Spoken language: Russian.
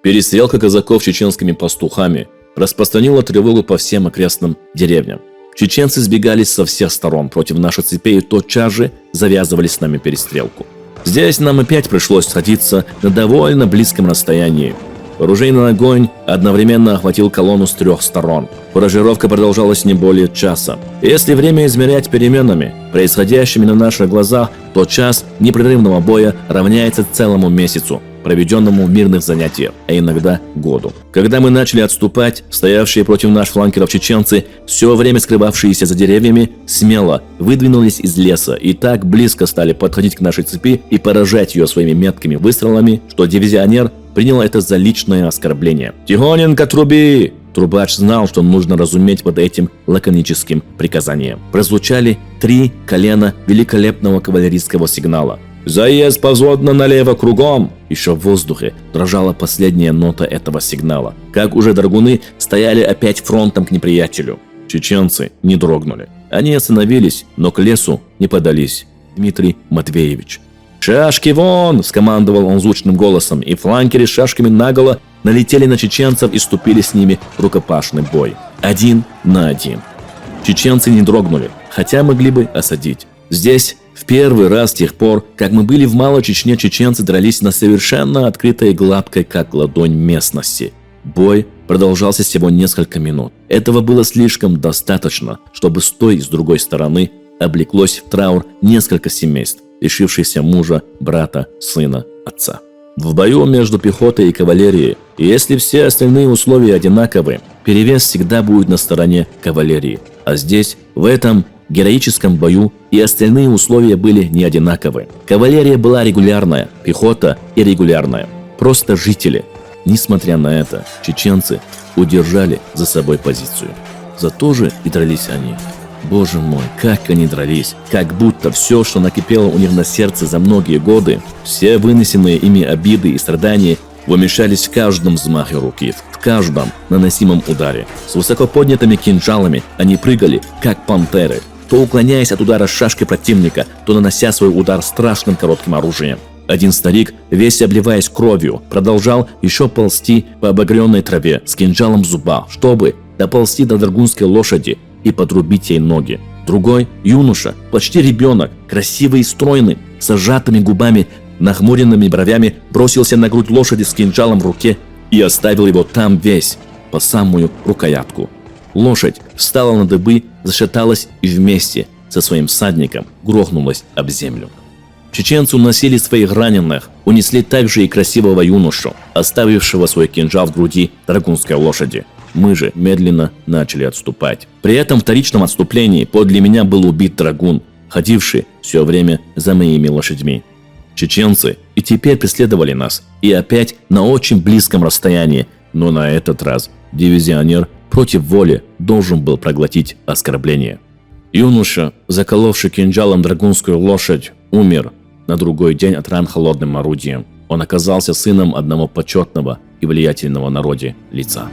Перестрелка казаков с чеченскими пастухами распространила тревогу по всем окрестным деревням. Чеченцы сбегались со всех сторон против наших цепей и тотчас же завязывали с нами перестрелку. Здесь нам опять пришлось сходиться на довольно близком расстоянии. Оружейный огонь одновременно охватил колонну с 3 сторон. Фуражировка продолжалась не более часа. Если время измерять переменами, происходящими на наших глазах, то час непрерывного боя равняется целому месяцу, проведенному в мирных занятиях, а иногда году. Когда мы начали отступать, стоявшие против наших фланкеров чеченцы, все время скрывавшиеся за деревьями, смело выдвинулись из леса и так близко стали подходить к нашей цепи и поражать ее своими меткими выстрелами, что дивизионер принял это за личное оскорбление. «Тихоненько труби!» Трубач знал, что нужно разуметь под этим лаконическим приказанием. Прозвучали 3 колена великолепного кавалерийского сигнала. «Заезд повзводно налево кругом!» Еще в воздухе дрожала последняя нота этого сигнала. Как уже драгуны стояли опять фронтом к неприятелю. Чеченцы не дрогнули. Они остановились, но к лесу не подались. Дмитрий Матвеевич. «Шашки вон!» – скомандовал он звучным голосом, и фланкеры с шашками наголо налетели на чеченцев и вступили с ними в рукопашный бой. 1 на 1. Чеченцы не дрогнули, хотя могли бы осадить. Здесь в первый раз с тех пор, как мы были в Малой Чечне, чеченцы дрались на совершенно открытой и гладкой, как ладонь, местности. Бой продолжался всего несколько минут. Этого было слишком достаточно, чтобы с той и с другой стороны облеклось в траур несколько семейств, лишившихся мужа, брата, сына, отца. В бою между пехотой и кавалерией, если все остальные условия одинаковы, перевес всегда будет на стороне кавалерии. А здесь, в этом героическом бою, и остальные условия были не одинаковы. Кавалерия была регулярная, пехота иррегулярная. Просто жители. Несмотря на это, чеченцы удержали за собой позицию. Зато же и дрались они. Боже мой, как они дрались! Как будто все, что накипело у них на сердце за многие годы, все вынесенные ими обиды и страдания, вымещались в каждом взмахе руки, в каждом наносимом ударе. С высоко поднятыми кинжалами они прыгали, как пантеры, то уклоняясь от удара шашки противника, то нанося свой удар страшным коротким оружием. Один старик, весь обливаясь кровью, продолжал еще ползти по обогренной траве с кинжалом в зубах, чтобы доползти до драгунской лошади и подрубить ей ноги. Другой, юноша, почти ребенок, красивый и стройный, с сжатыми губами, нахмуренными бровями, бросился на грудь лошади с кинжалом в руке и оставил его там весь, по самую рукоятку. Лошадь встала на дыбы, зашаталась и вместе со своим всадником грохнулась об землю. Чеченцы уносили своих раненых, унесли также и красивого юношу, оставившего свой кинжал в груди драгунской лошади. Мы же медленно начали отступать. При этом вторичном отступлении подле меня был убит драгун, ходивший все время за моими лошадьми. Чеченцы и теперь преследовали нас, и опять на очень близком расстоянии, но на этот раз дивизионер против воли должен был проглотить оскорбление. Юноша, заколовший кинжалом драгунскую лошадь, умер на другой день от ран холодным орудием. Он оказался сыном одного почетного и влиятельного в народе лица.